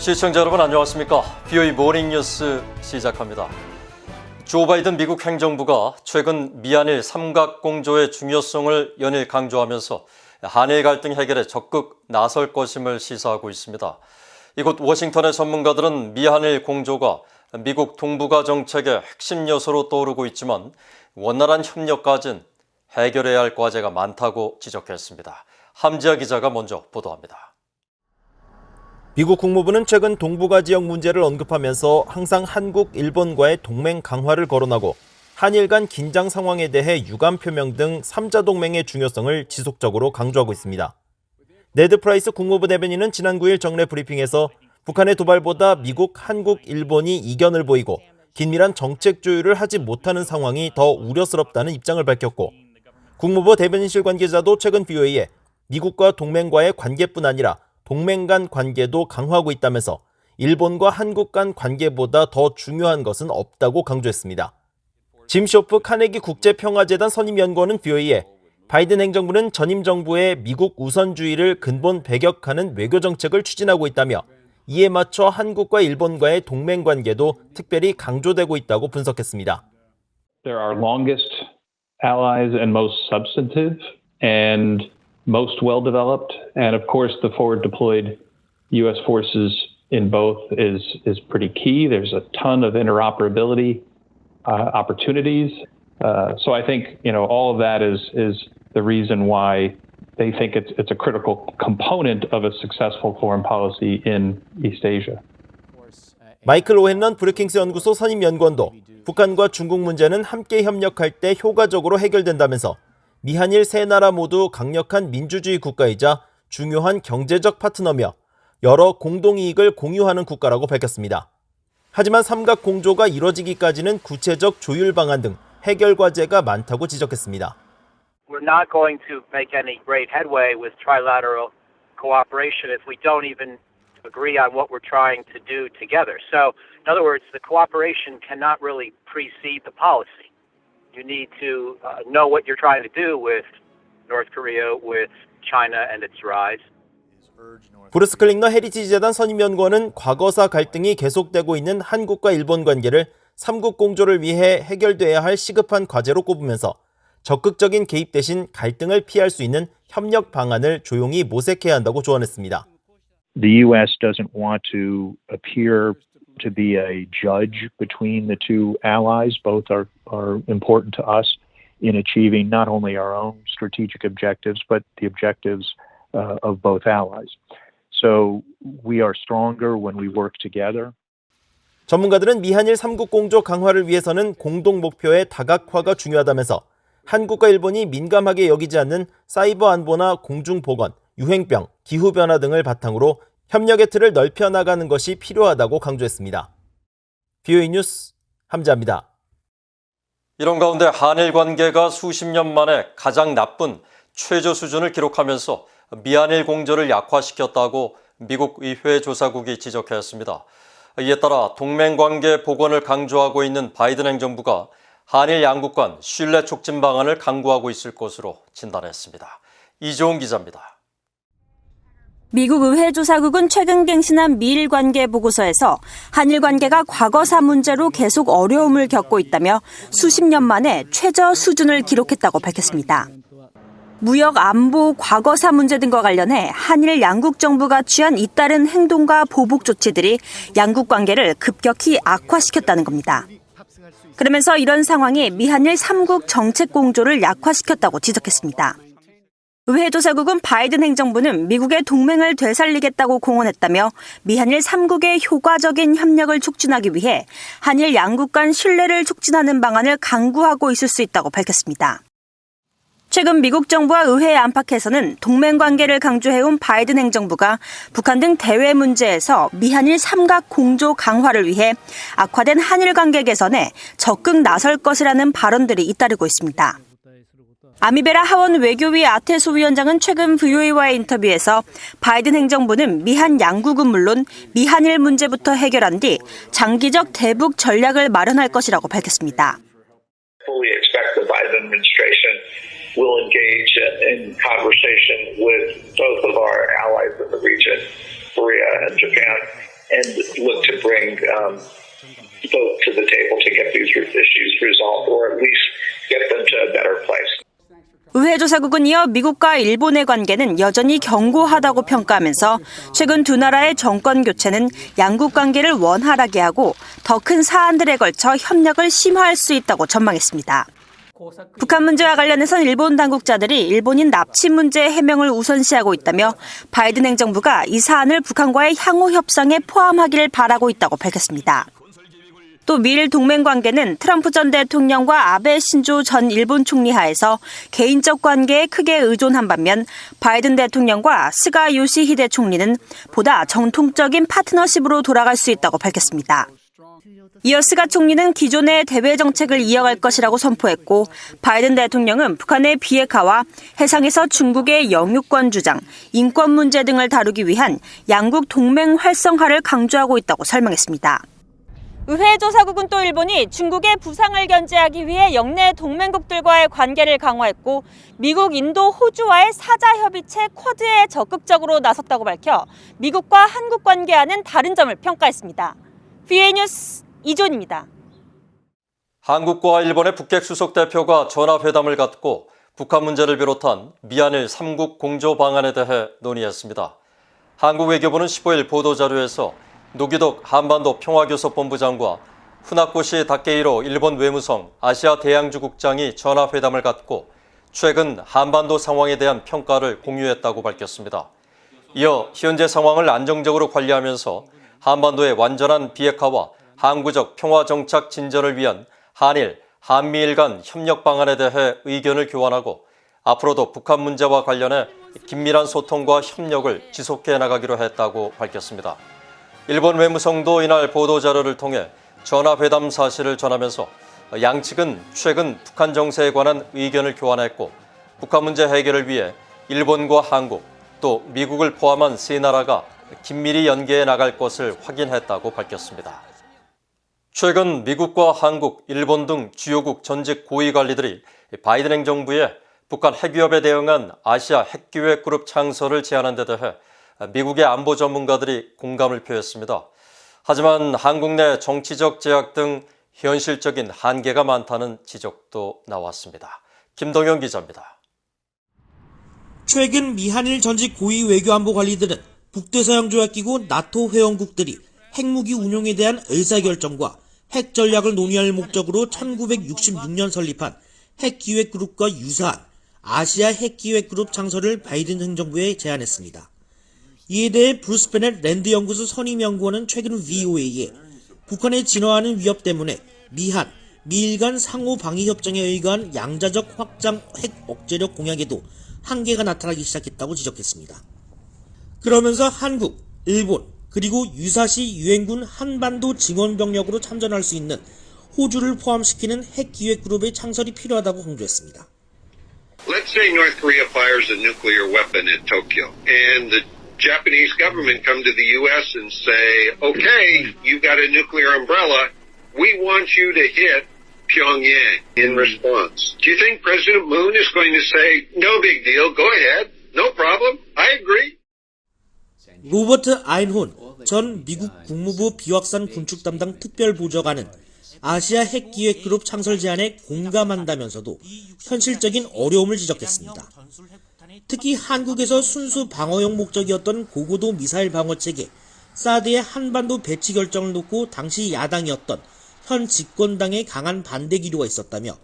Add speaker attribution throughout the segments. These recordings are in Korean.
Speaker 1: 시청자 여러분 안녕하십니까? BOE 모닝뉴스 시작합니다. 조 바이든 미국 행정부가 최근 미한일 삼각공조의 중요성을 연일 강조하면서 한일 갈등 해결에 적극 나설 것임을 시사하고 있습니다. 이곳 워싱턴의 전문가들은 미한일 공조가 미국 동북아 정책의 핵심 요소로 떠오르고 있지만 원활한 협력까지는 해결해야 할 과제가 많다고 지적했습니다. 함지아 기자가 먼저 보도합니다.
Speaker 2: 미국 국무부는 최근 동북아 지역 문제를 언급하면서 항상 한국, 일본과의 동맹 강화를 거론하고 한일 간 긴장 상황에 대해 유감 표명 등 3자 동맹의 중요성을 지속적으로 강조하고 있습니다. 네드 프라이스 국무부 대변인은 지난 9일 정례 브리핑에서 북한의 도발보다 미국, 한국, 일본이 이견을 보이고 긴밀한 정책 조율을 하지 못하는 상황이 더 우려스럽다는 입장을 밝혔고, 국무부 대변인실 관계자도 최근 BOE에 미국과 동맹과의 관계뿐 아니라 동맹 간 관계도 강화하고 있다면서 일본과 한국 간 관계보다 더 중요한 것은 없다고 강조했습니다. 짐 쇼프 카네기 국제평화재단 선임연구원은 BOE에 바이든 행정부는 전임 정부의 미국 우선주의를 근본 배격하는 외교정책을 추진하고 있다며 이에 맞춰 한국과 일본과의 동맹 관계도 특별히 강조되고 있다고 분석했습니다.
Speaker 3: They're our longest allies and most substantive and most well-developed, and of course the forward-deployed U.S. forces in both is pretty key. There's a ton of interoperability opportunities. So I think all of that is the reason why they think it's a critical component of a successful foreign policy in East Asia.
Speaker 2: 마이클 오헨런 브루킹스 연구소 선임 연구원도 북한과 중국 문제는 함께 협력할 때 효과적으로 해결된다면서 미한일 세 나라 모두 강력한 민주주의 국가이자 중요한 경제적 파트너며 여러 공동이익을 공유하는 국가라고 밝혔습니다. 하지만 삼각 공조가 이뤄지기까지는 구체적 조율 방안 등 해결 과제가 많다고 지적했습니다.
Speaker 4: We're not going to make any great headway with trilateral cooperation if we don't even agree on what we're trying to do together. So, in other words, the cooperation cannot really precede the policy. You need to know what you're trying to do with North Korea, with China and its rise.
Speaker 2: 브루스 클링너 헤리티지 재단 선임연구원은 과거사 갈등이 계속되고 있는 한국과 일본 관계를 삼국 공조를 위해 해결돼야 할 시급한 과제로 꼽으면서 적극적인 개입 대신 갈등을 피할 수 있는 협력 방안을 조용히 모색해야 한다고 조언했습니다.
Speaker 5: The U.S. doesn't want to appear to be a judge between the two allies. Both are important to us in achieving not only our own strategic objectives, but the objectives of both allies. So we are stronger when we work together.
Speaker 2: 전문가들은 미한일 삼국 공조 강화를 위해서는 공동 목표의 다각화가 중요하다면서 한국과 일본이 민감하게 여기지 않는 사이버 안보나 공중 보건, 유행병, 기후변화 등을 바탕으로 협력의 틀을 넓혀 나가는 것이 필요하다고 강조했습니다. BOE 뉴스 함지아입니다.
Speaker 1: 이런 가운데 한일 관계가 수십 년 만에 가장 나쁜 최저 수준을 기록하면서 미한일 공조를 약화시켰다고 미국 의회 조사국이 지적했습니다. 이에 따라 동맹관계 복원을 강조하고 있는 바이든 행정부가 한일 양국 간 신뢰 촉진 방안을 강구하고 있을 것으로 진단했습니다. 이종훈 기자입니다.
Speaker 6: 미국 의회 조사국은 최근 갱신한 미일 관계 보고서에서 한일 관계가 과거사 문제로 계속 어려움을 겪고 있다며 수십 년 만에 최저 수준을 기록했다고 밝혔습니다. 무역, 안보, 과거사 문제 등과 관련해 한일 양국 정부가 취한 잇따른 행동과 보복 조치들이 양국 관계를 급격히 악화시켰다는 겁니다. 그러면서 이런 상황이 미한일 3국 정책 공조를 약화시켰다고 지적했습니다. 의회 조사국은 바이든 행정부는 미국의 동맹을 되살리겠다고 공언했다며 미한일 3국의 효과적인 협력을 촉진하기 위해 한일 양국 간 신뢰를 촉진하는 방안을 강구하고 있을 수 있다고 밝혔습니다. 최근 미국 정부와 의회 안팎에서는 동맹 관계를 강조해온 바이든 행정부가 북한 등 대외 문제에서 미한일 삼각 공조 강화를 위해 악화된 한일 관계 개선에 적극 나설 것이라는 발언들이 잇따르고 있습니다. 아미베라 하원 외교위 아테소 위원장은 최근 VOA와의 인터뷰에서 바이든 행정부는 미한 양국은 물론 미한일 문제부터 해결한 뒤 장기적 대북 전략을 마련할 것이라고 밝혔습니다.
Speaker 7: will engage in conversation with both of our allies in the region, Korea and Japan, and look to bring both to the table to get these issues resolved, or at least get them to a better place.
Speaker 6: 의회 조사국은 이어 미국과 일본의 관계는 여전히 견고하다고 평가하면서 최근 두 나라의 정권 교체는 양국 관계를 원활하게 하고 더 큰 사안들에 걸쳐 협력을 심화할 수 있다고 전망했습니다. 북한 문제와 관련해선 일본 당국자들이 일본인 납치 문제 해명을 우선시하고 있다며 바이든 행정부가 이 사안을 북한과의 향후 협상에 포함하기를 바라고 있다고 밝혔습니다. 또 미일 동맹 관계는 트럼프 전 대통령과 아베 신조 전 일본 총리 하에서 개인적 관계에 크게 의존한 반면 바이든 대통령과 스가 요시히데 총리는 보다 정통적인 파트너십으로 돌아갈 수 있다고 밝혔습니다. 이어 스가 총리는 기존의 대외 정책을 이어갈 것이라고 선포했고 바이든 대통령은 북한의 비핵화와 해상에서 중국의 영유권 주장, 인권 문제 등을 다루기 위한 양국 동맹 활성화를 강조하고 있다고 설명했습니다. 의회 조사국은 또 일본이 중국의 부상을 견제하기 위해 영내 동맹국들과의 관계를 강화했고 미국, 인도, 호주와의 사자협의체 쿼드에 적극적으로 나섰다고 밝혀 미국과 한국 관계와는 다른 점을 평가했습니다. VOA 뉴스 이존입니다.
Speaker 1: 한국과 일본의 북핵 수석 대표가 전화회담을 갖고 북한 문제를 비롯한 미한일 3국 공조 방안에 대해 논의했습니다. 한국 외교부는 15일 보도자료에서 노기덕 한반도 평화교섭본부장과 후나코시 다케이로 일본 외무성 아시아 대양주 국장이 전화회담을 갖고 최근 한반도 상황에 대한 평가를 공유했다고 밝혔습니다. 이어 현재 상황을 안정적으로 관리하면서 한반도의 완전한 비핵화와 항구적 평화 정착 진전을 위한 한일, 한미일 간 협력 방안에 대해 의견을 교환하고 앞으로도 북한 문제와 관련해 긴밀한 소통과 협력을 지속해 나가기로 했다고 밝혔습니다. 일본 외무성도 이날 보도자료를 통해 전화회담 사실을 전하면서 양측은 최근 북한 정세에 관한 의견을 교환했고 북한 문제 해결을 위해 일본과 한국 또 미국을 포함한 세 나라가 긴밀히 연계해 나갈 것을 확인했다고 밝혔습니다. 최근 미국과 한국, 일본 등 주요국 전직 고위 관리들이 바이든 행정부의 북한 핵위협에 대응한 아시아 핵기획 그룹 창설을 제안한 데 대해 미국의 안보 전문가들이 공감을 표했습니다. 하지만 한국 내 정치적 제약 등 현실적인 한계가 많다는 지적도 나왔습니다. 김동현 기자입니다.
Speaker 8: 최근 미한일 전직 고위 외교안보 관리들은 북대서양조약기구 나토 회원국들이 핵무기 운용에 대한 의사결정과 핵 전략을 논의할 목적으로 1966년 설립한 핵기획그룹과 유사한 아시아 핵기획그룹 창설을 바이든 행정부에 제안했습니다. 이에 대해 브루스 베넷 랜드 연구소 선임 연구원은 최근 VOA에 북한의 진화하는 위협 때문에 미한, 미일 간 상호 방위 협정에 의거한 양자적 확장 핵 억제력 공약에도 한계가 나타나기 시작했다고 지적했습니다. 그러면서 한국, 일본, 그리고 유사시 유엔군 한반도 증원병력으로 참전할 수 있는 호주를 포함시키는 핵기획그룹의 창설이 필요하다고 강조했습니다.
Speaker 9: Let's say North Korea fires a nuclear weapon at Tokyo, and the Japanese government come to the U.S. and say, okay, you've got a nuclear umbrella, we want you to hit Pyongyang in response. Do you think President Moon is going to say, no big deal, go ahead, no problem, I agree?
Speaker 8: 로버트 아인혼 전 미국 국무부 비확산 군축 담당 특별보좌관은 아시아 핵기획그룹 창설 제안에 공감한다면서도 현실적인 어려움을 지적했습니다. 특히 한국에서 순수 방어용 목적이었던 고고도 미사일 방어체계 사드의 한반도 배치 결정을 놓고 당시 야당이었던 현 집권당의 강한 반대 기류가 있었다며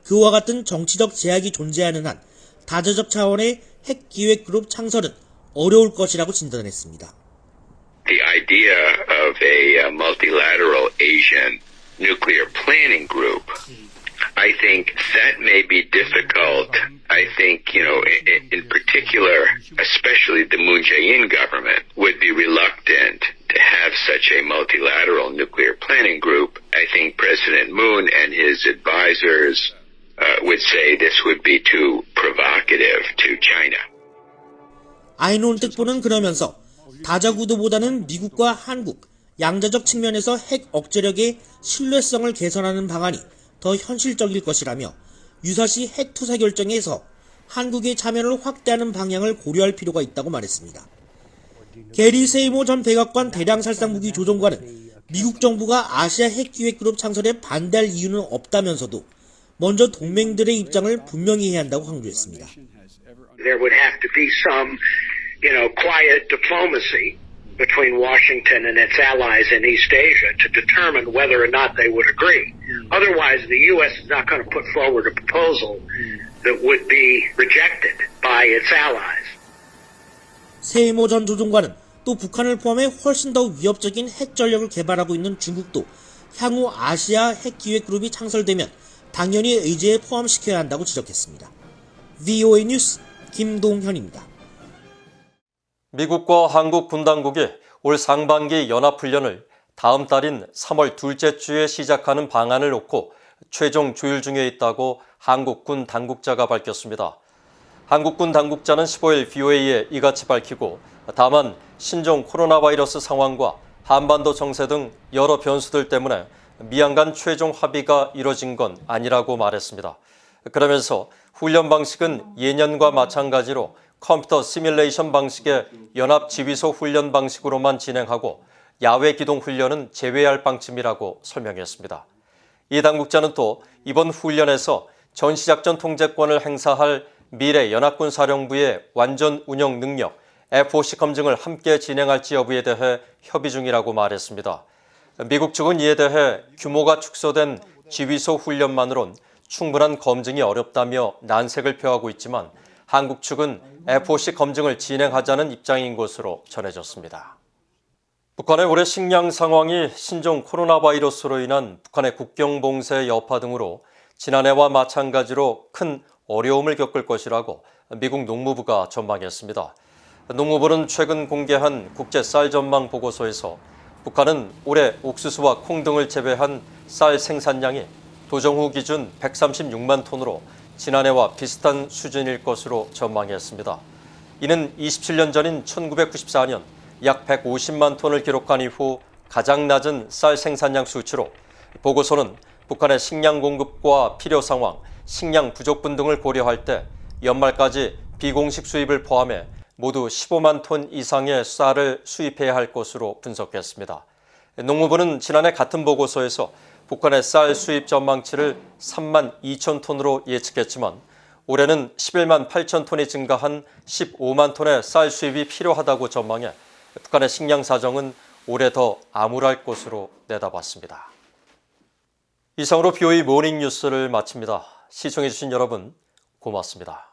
Speaker 8: 그와 같은 정치적 제약이 존재하는 한 다자적 차원의 핵기획그룹 창설은 어려울 것이라고 진단했습니다.
Speaker 9: The idea of a multilateral Asian nuclear planning group, I think that may be difficult. I think, in particular, especially the Moon Jae-in government would be reluctant to have such a multilateral nuclear planning group. I think President Moon and his advisors would say this would be too provocative to China.
Speaker 8: 아인혼 특보는 그러면서 다자구도보다는 미국과 한국, 양자적 측면에서 핵 억제력의 신뢰성을 개선하는 방안이 더 현실적일 것이라며 유사시 핵 투사 결정에서 한국의 참여를 확대하는 방향을 고려할 필요가 있다고 말했습니다. 게리 세이모 전 백악관 대량살상무기 조종관은 미국 정부가 아시아 핵기획그룹 창설에 반대할 이유는 없다면서도 먼저 동맹들의 입장을 분명히 해야 한다고 강조했습니다.
Speaker 10: There would have to be some, quiet diplomacy between Washington and its allies in East Asia to determine whether or not they would agree. Otherwise, the U.S. is not going to put forward a proposal that would be rejected by its allies.
Speaker 8: 세이모 전 조종관은 또 북한을 포함해 훨씬 더 위협적인 핵 전력을 개발하고 있는 중국도 향후 아시아 핵기획그룹이 창설되면 당연히 의제에 포함시켜야 한다고 지적했습니다. VOA 뉴스 김동현입니다.
Speaker 1: 미국과 한국 군 당국이 올 상반기 연합훈련을 다음 달인 3월 둘째 주에 시작하는 방안을 놓고 최종 조율 중에 있다고 한국 군 당국자가 밝혔습니다. 한국 군 당국자는 15일 VOA에 이같이 밝히고 다만 신종 코로나 바이러스 상황과 한반도 정세 등 여러 변수들 때문에 미양 간 최종 합의가 이뤄진 건 아니라고 말했습니다. 그러면서 훈련 방식은 예년과 마찬가지로 컴퓨터 시뮬레이션 방식의 연합 지휘소 훈련 방식으로만 진행하고 야외 기동 훈련은 제외할 방침이라고 설명했습니다. 이 당국자는 또 이번 훈련에서 전시작전 통제권을 행사할 미래 연합군 사령부의 완전 운영 능력 FOC 검증을 함께 진행할지 여부에 대해 협의 중이라고 말했습니다. 미국 측은 이에 대해 규모가 축소된 지휘소 훈련만으론 충분한 검증이 어렵다며 난색을 표하고 있지만 한국 측은 FOC 검증을 진행하자는 입장인 것으로 전해졌습니다. 북한의 올해 식량 상황이 신종 코로나 바이러스로 인한 북한의 국경 봉쇄 여파 등으로 지난해와 마찬가지로 큰 어려움을 겪을 것이라고 미국 농무부가 전망했습니다. 농무부는 최근 공개한 국제 쌀 전망 보고서에서 북한은 올해 옥수수와 콩 등을 재배한 쌀 생산량이 도정후 기준 136만 톤으로 지난해와 비슷한 수준일 것으로 전망했습니다. 이는 27년 전인 1994년 약 150만 톤을 기록한 이후 가장 낮은 쌀 생산량 수치로 보고서는 북한의 식량 공급과 필요 상황, 식량 부족분 등을 고려할 때 연말까지 비공식 수입을 포함해 모두 15만 톤 이상의 쌀을 수입해야 할 것으로 분석했습니다. 농무부는 지난해 같은 보고서에서 북한의 쌀 수입 전망치를 3만 2천 톤으로 예측했지만 올해는 11만 8천 톤이 증가한 15만 톤의 쌀 수입이 필요하다고 전망해 북한의 식량 사정은 올해 더 암울할 것으로 내다봤습니다. 이상으로 VOA 모닝 뉴스를 마칩니다. 시청해주신 여러분 고맙습니다.